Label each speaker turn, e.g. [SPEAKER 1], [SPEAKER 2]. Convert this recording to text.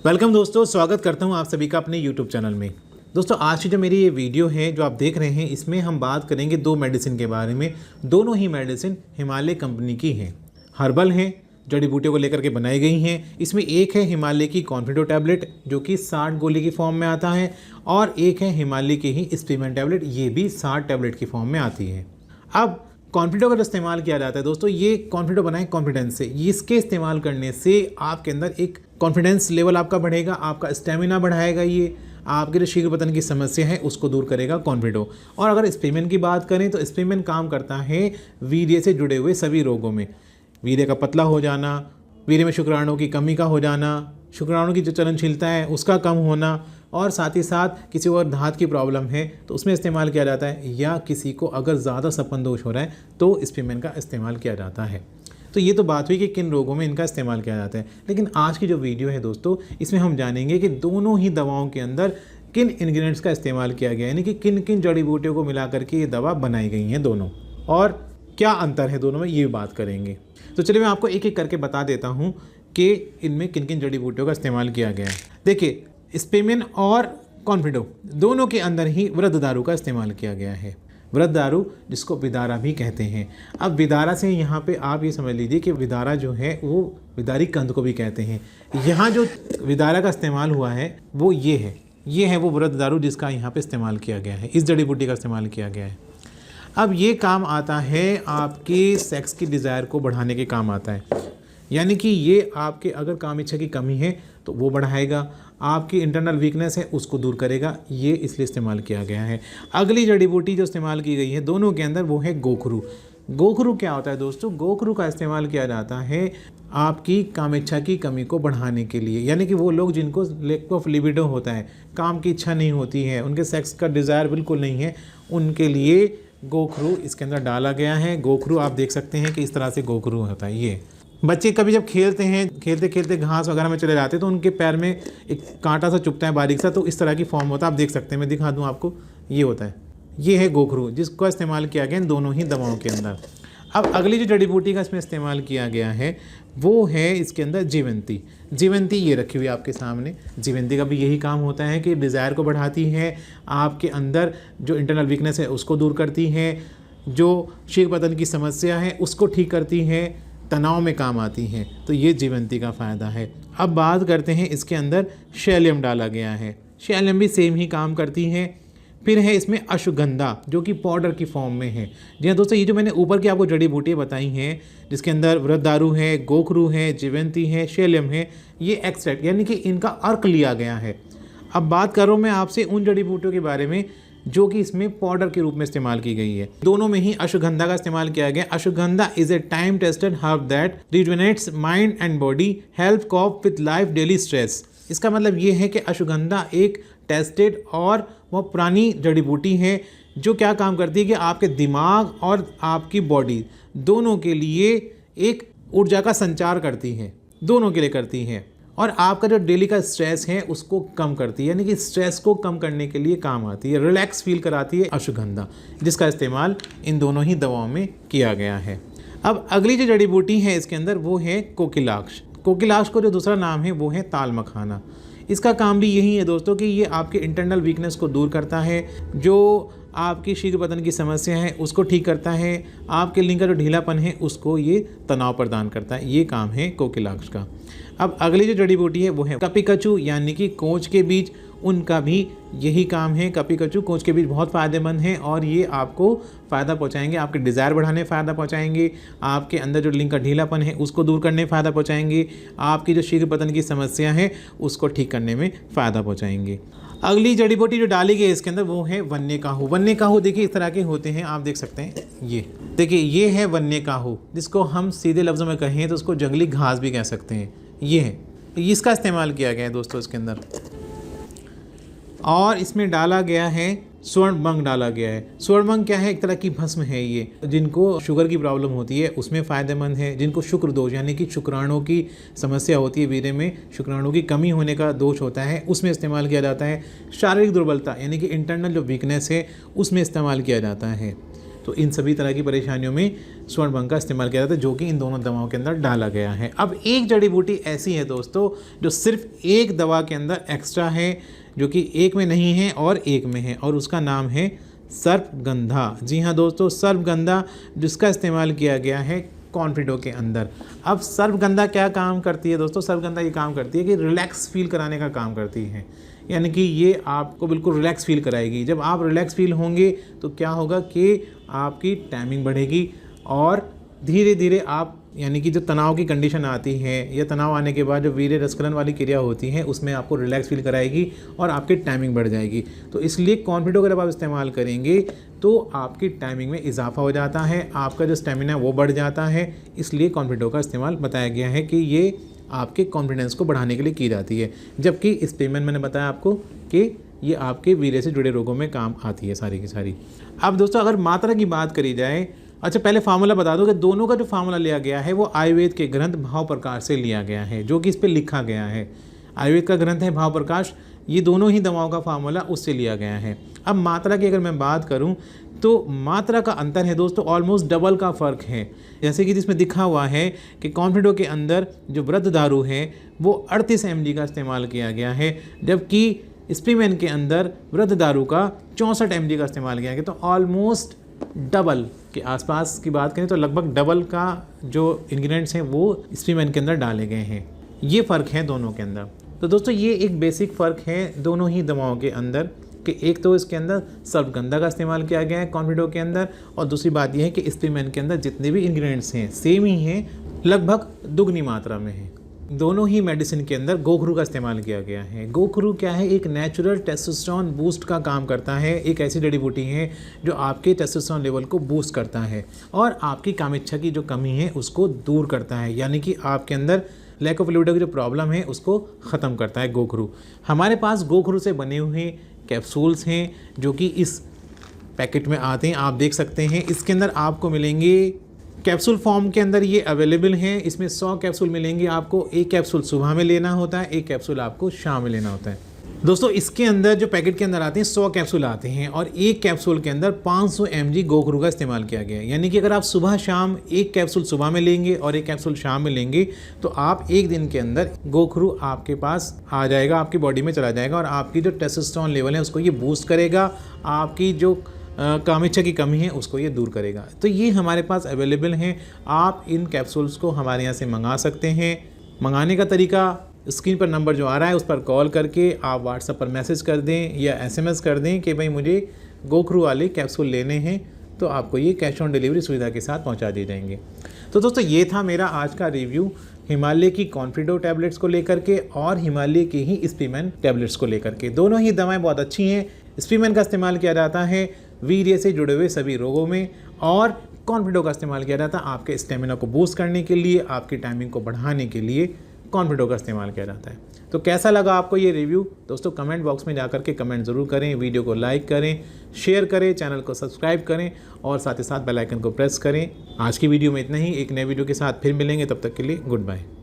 [SPEAKER 1] Welcome दोस्तों, स्वागत करता हूं आप सभी का अपने YouTube चैनल में। दोस्तों आज की जो मेरी ये वीडियो है जो आप देख रहे हैं, इसमें हम बात करेंगे दो मेडिसिन के बारे में। दोनों ही मेडिसिन हिमालय कंपनी की हैं, हर्बल हैं, जड़ी बूटियों को लेकर के बनाई गई हैं। इसमें एक है हिमालय की कॉन्फिडो टैबलेट जो कि 60 गोली की फॉर्म में आता है, और एक है हिमालय की ही स्पीमेंट टैबलेट, ये भी 60 टैबलेट की फॉर्म में आती है। अब कॉन्फिडो का जो इस्तेमाल किया जाता है दोस्तों, ये कॉन्फिडो बनाए कॉन्फिडेंस से। इसके इस्तेमाल करने से आपके अंदर एक कॉन्फिडेंस लेवल आपका बढ़ेगा, आपका स्टेमिना बढ़ाएगा, ये आपके जो शीघ्र पतन की समस्या है उसको दूर करेगा कॉन्फिडो। और अगर स्पीमेंट की बात करें तो स्पीमेंट काम करता है वीर्य से जुड़े हुए सभी रोगों में। वीर्य का पतला हो जाना, वीर्य में शुक्राणुओं की कमी का हो जाना, शुक्राणु की जो चलनशीलता है उसका कम होना, और साथ ही साथ किसी को अगर दांत की प्रॉब्लम है तो उसमें इस्तेमाल किया जाता है, या किसी को अगर ज़्यादा सपन दोष हो रहा है तो स्पीमेंट का इस्तेमाल किया जाता है। तो ये तो बात हुई कि किन रोगों में इनका इस्तेमाल किया जाता है। लेकिन आज की जो वीडियो है दोस्तों, इसमें हम जानेंगे कि दोनों ही दवाओं के अंदर किन इंग्रेडिएंट्स का इस्तेमाल किया गया है, यानी कि किन किन जड़ी बूटियों को मिला करके ये दवा बनाई गई हैं दोनों, और क्या अंतर है दोनों में, ये भी बात करेंगे। तो चलिए मैं आपको एक एक करके बता देता हूँ कि इनमें किन किन जड़ी बूटियों का इस्तेमाल किया गया है। देखिए, स्पीमेंट और कॉन्फिडो दोनों के अंदर ही वृद्ध दारू का इस्तेमाल किया गया है। वृद्ध दारू जिसको विदारा भी कहते हैं। अब विदारा से यहाँ पे आप ये समझ लीजिए कि विदारा जो है वो विदारी कंद को भी कहते हैं। यहाँ जो विदारा का इस्तेमाल हुआ है वो ये है वो वृद्ध दारू जिसका यहाँ पे इस्तेमाल किया गया है, इस जड़ी बूटी का इस्तेमाल किया गया है। अब ये काम आता है आपके सेक्स की डिज़ायर को बढ़ाने के काम आता है, यानी कि ये आपके अगर काम इच्छा की कमी है तो वो बढ़ाएगा, आपकी इंटरनल वीकनेस है उसको दूर करेगा, ये इसलिए इस्तेमाल किया गया है। अगली जड़ी बूटी जो इस्तेमाल की गई है दोनों के अंदर वो है गोखरू। गोखरू क्या होता है दोस्तों? गोखरू का इस्तेमाल किया जाता है आपकी काम इच्छा की कमी को बढ़ाने के लिए, यानी कि वो लोग जिनको लैक ऑफ लिबिडो होता है, काम की इच्छा नहीं होती है, उनके सेक्स का डिज़ायर बिल्कुल नहीं है, उनके लिए गोखरू इसके अंदर डाला गया है। गोखरू आप देख सकते हैं कि इस तरह से गोखरू होता है। ये बच्चे कभी जब खेलते हैं, खेलते खेलते घास वगैरह में चले जाते हैं तो उनके पैर में एक कांटा सा चुभता है बारीक सा, तो इस तरह की फॉर्म होता है। आप देख सकते हैं, मैं दिखा दूं आपको, ये होता है, ये है गोखरू जिसका इस्तेमाल किया गया इन दोनों ही दवाओं के अंदर। अब अगली जो जड़ी बूटी का इसमें इस्तेमाल किया गया है वो है इसके अंदर जीवंती। जीवंती ये रखी हुई आपके सामने। जीवंती का भी यही काम होता है कि डिज़ायर को बढ़ाती है, आपके अंदर जो इंटरनल वीकनेस है उसको दूर करती है, जो शीघ्र पतन की समस्या है उसको ठीक करती है, तनाव में काम आती हैं। तो ये जीवंती का फ़ायदा है। अब बात करते हैं, इसके अंदर शैलियम डाला गया है। शैलियम भी सेम ही काम करती है। फिर है इसमें अश्वगंधा जो कि पाउडर की फॉर्म में है। जी हाँ दोस्तों, ये जो मैंने ऊपर की आपको जड़ी बूटियाँ बताई हैं जिसके अंदर वृद्ध दारू है, गोखरू है, जीवंती है, शैलियम है, ये एक्सट्रैक्ट यानी कि इनका अर्क लिया गया है। अब बात कर रहा हूँ मैं आपसे उन जड़ी बूटियों के बारे में जो कि इसमें पाउडर के रूप में इस्तेमाल की गई है। दोनों में ही अश्वगंधा का इस्तेमाल किया गया। Ashwagandha is a time tested herb that rejuvenates mind and body, help cope with life daily stress. इसका मतलब ये है कि अश्वगंधा एक टेस्टेड और वो पुरानी जड़ी बूटी है जो क्या काम करती है कि आपके दिमाग और आपकी बॉडी दोनों के लिए एक ऊर्जा का संचार करती है, दोनों के लिए करती है, और आपका जो डेली का स्ट्रेस है उसको कम करती है, यानी कि स्ट्रेस को कम करने के लिए काम आती है, रिलैक्स फील कराती है अश्वगंधा, जिसका इस्तेमाल इन दोनों ही दवाओं में किया गया है। अब अगली जो जड़ी बूटी है इसके अंदर वो है कोकिलाक्ष। कोकिलाक्ष को जो दूसरा नाम है वो है ताल मखाना। इसका काम भी यही है दोस्तों कि ये आपके इंटरनल वीकनेस को दूर करता है, जो आपकी शीघ्र पतन की समस्या है उसको ठीक करता है, आपके लिंग का जो ढीलापन है उसको ये तनाव प्रदान करता है। ये काम है कोकिलाक्ष का। अब अगली जो जड़ी बूटी है वो है कपिकचू यानी कि कोच के बीज। उनका भी यही काम है। कपिकचू कोच के बीज बहुत फ़ायदेमंद हैं और ये आपको फ़ायदा पहुंचाएंगे, आपके डिज़ायर बढ़ाने में फ़ायदा पहुंचाएंगे, आपके अंदर जो लिंग का ढीलापन है उसको दूर करने में फ़ायदा पहुंचाएंगे, आपकी जो शीघ्र पतन की समस्या है उसको ठीक करने में फ़ायदा पहुँचाएंगे। अगली जड़ी बूटी जो डाली गई है इसके अंदर वो है वन्य काहू। वन्य काहू देखिए इस तरह के होते हैं, आप देख सकते हैं। ये देखिए, ये है वन्य काहू, जिसको हम सीधे लफ्ज़ों में कहें तो उसको जंगली घास भी कह सकते हैं। ये है, इसका इस्तेमाल किया गया है दोस्तों इसके अंदर। और इसमें डाला गया है स्वर्ण भंग डाला गया है। स्वर्ण भंग क्या है? एक तरह की भस्म है ये, जिनको शुगर की प्रॉब्लम होती है उसमें फ़ायदेमंद है, जिनको शुक्र दोष यानी कि शुक्राणुओं की समस्या होती है, वीर्य में शुक्राणुओं की कमी होने का दोष होता है, उसमें इस्तेमाल किया जाता है। शारीरिक दुर्बलता यानी कि इंटरनल जो वीकनेस है उसमें इस्तेमाल किया जाता है। तो इन सभी तरह की परेशानियों में स्वर्णभंग का इस्तेमाल किया जाता है, जो कि इन दोनों दवाओं के अंदर डाला गया है। अब एक जड़ी बूटी ऐसी है दोस्तों जो सिर्फ एक दवा के अंदर एक्स्ट्रा है, जो कि एक में नहीं है और एक में है, और उसका नाम है सर्पगंधा। जी हाँ दोस्तों, सर्पगंधा, जिसका इस्तेमाल किया गया है कॉन्फिडो के अंदर। अब सर्पगंधा क्या काम करती है दोस्तों? सर्पगंधा ये काम करती है कि रिलैक्स फील कराने का काम करती है, यानी कि ये आपको बिल्कुल रिलैक्स फील कराएगी। जब आप रिलैक्स फील होंगे तो क्या होगा कि आपकी टाइमिंग बढ़ेगी और धीरे धीरे आप, यानी कि जो तनाव की कंडीशन आती है या तनाव आने के बाद जो वीर्य रसकलन वाली क्रिया होती है उसमें आपको रिलैक्स फील कराएगी और आपकी टाइमिंग बढ़ जाएगी। तो इसलिए कॉन्फिडो का जब आप इस्तेमाल करेंगे तो आपकी टाइमिंग में इजाफा हो जाता है, आपका जो स्टेमिना है वो बढ़ जाता है। इसलिए कॉन्फिडो का इस्तेमाल बताया गया है कि ये आपके कॉन्फिडेंस को बढ़ाने के लिए की जाती है। जबकि स्पेमेन मैंने बताया आपको कि ये आपके वीर्य से जुड़े रोगों में काम आती है सारी की सारी। अब दोस्तों अगर मात्रा की बात करी जाए, अच्छा पहले फार्मूला बता दो कि दोनों का जो फार्मूला लिया गया है वो आयुर्वेद के ग्रंथ भाव प्रकाश से लिया गया है, जो कि इस पर लिखा गया है। आयुर्वेद का ग्रंथ है भाव प्रकाश, ये दोनों ही दवाओं का फार्मूला उससे लिया गया है। अब मात्रा की अगर मैं बात करूं तो मात्रा का अंतर है दोस्तों, ऑलमोस्ट डबल का फ़र्क है। जैसे कि जिसमें दिखा हुआ है कि कॉन्फिडो के अंदर जो वृद्ध दारू है वो 38 mg का इस्तेमाल किया गया है, जबकि स्पीमेन के अंदर वृद्ध दारू का 64 mg का इस्तेमाल किया गया। तो ऑलमोस्ट डबल के आसपास की बात करें तो लगभग डबल का जो इंग्रेडिएंट्स हैं वो स्पीमेन के अंदर डाले गए हैं। ये फ़र्क है दोनों के अंदर। तो दोस्तों ये एक बेसिक फ़र्क है दोनों ही दवाओं के अंदर कि एक तो इसके अंदर सर्पगंधा का इस्तेमाल किया गया है कॉन्फिडो के अंदर, और दूसरी बात यह है कि स्पीमेन के अंदर जितने भी इंग्रेडिएंट्स हैं सेम ही हैं, लगभग दुगनी मात्रा में है। दोनों ही मेडिसिन के अंदर गोखरू का इस्तेमाल किया गया है। गोखरू क्या है? एक नेचुरल टेस्टोस्टेरोन बूस्ट का काम करता है, एक ऐसी जड़ी बूटी है जो आपके टेस्टोस्टेरोन लेवल को बूस्ट करता है और आपकी कामेच्छा की जो कमी है उसको दूर करता है, यानी कि आपके अंदर लैक ऑफ लिबिडो की जो प्रॉब्लम है उसको ख़त्म करता है गोखरू। हमारे पास गोखरू से बने हुए कैप्सूल्स हैं जो कि इस पैकेट में आते हैं, आप देख सकते हैं। इसके अंदर आपको मिलेंगे कैप्सूल फॉर्म के अंदर, ये अवेलेबल हैं। इसमें 100 कैप्सूल मिलेंगे आपको। एक कैप्सूल सुबह में लेना होता है, एक कैप्सूल आपको शाम में लेना होता है। दोस्तों इसके अंदर जो पैकेट के अंदर आते हैं 100 कैप्सूल आते हैं और एक कैप्सूल के अंदर 500 mg गोखरू का इस्तेमाल किया गया है। यानी कि अगर आप सुबह शाम एक कैप्सूल सुबह में लेंगे और एक कैप्सूल शाम में लेंगे तो आप एक दिन के अंदर गोखरू आपके पास आ जाएगा, आपकी बॉडी में चला जाएगा और आपकी जो टेस्टोस्टेरोन लेवल है उसको ये बूस्ट करेगा, आपकी जो कामेच्छा की कमी है उसको ये दूर करेगा। तो ये हमारे पास अवेलेबल हैं। आप इन कैप्सूल्स को हमारे यहाँ से मंगा सकते हैं। मंगाने का तरीका स्क्रीन पर नंबर जो आ रहा है उस पर कॉल करके आप व्हाट्सएप पर मैसेज कर दें या SMS कर दें कि भाई मुझे गोखरू वाले कैप्सूल लेने हैं, तो आपको ये कैश ऑन डिलीवरी सुविधा के साथ पहुंचा दिए जाएंगे। तो दोस्तों ये था मेरा आज का रिव्यू हिमालय की कॉन्फिडो टैबलेट्स को लेकर के और हिमालय की ही स्पीमेन टैबलेट्स को लेकर के। दोनों ही दवाएँ बहुत अच्छी हैं। स्पीमेन का इस्तेमाल किया जाता है वीर्य से जुड़े हुए सभी रोगों में और कॉन्फिडो का इस्तेमाल किया जाता है आपके स्टेमिना को बूस्ट करने के लिए, आपकी टाइमिंग को बढ़ाने के लिए कॉन्फिडो का इस्तेमाल किया जाता है। तो कैसा लगा आपको ये रिव्यू दोस्तों? कमेंट बॉक्स में जाकर के कमेंट ज़रूर करें, वीडियो को लाइक करें, शेयर करें, चैनल को सब्सक्राइब करें और साथ ही साथ बेल आइकन को प्रेस करें। आज की वीडियो में इतना ही। एक नए वीडियो के साथ फिर मिलेंगे, तब तक के लिए गुड बाय।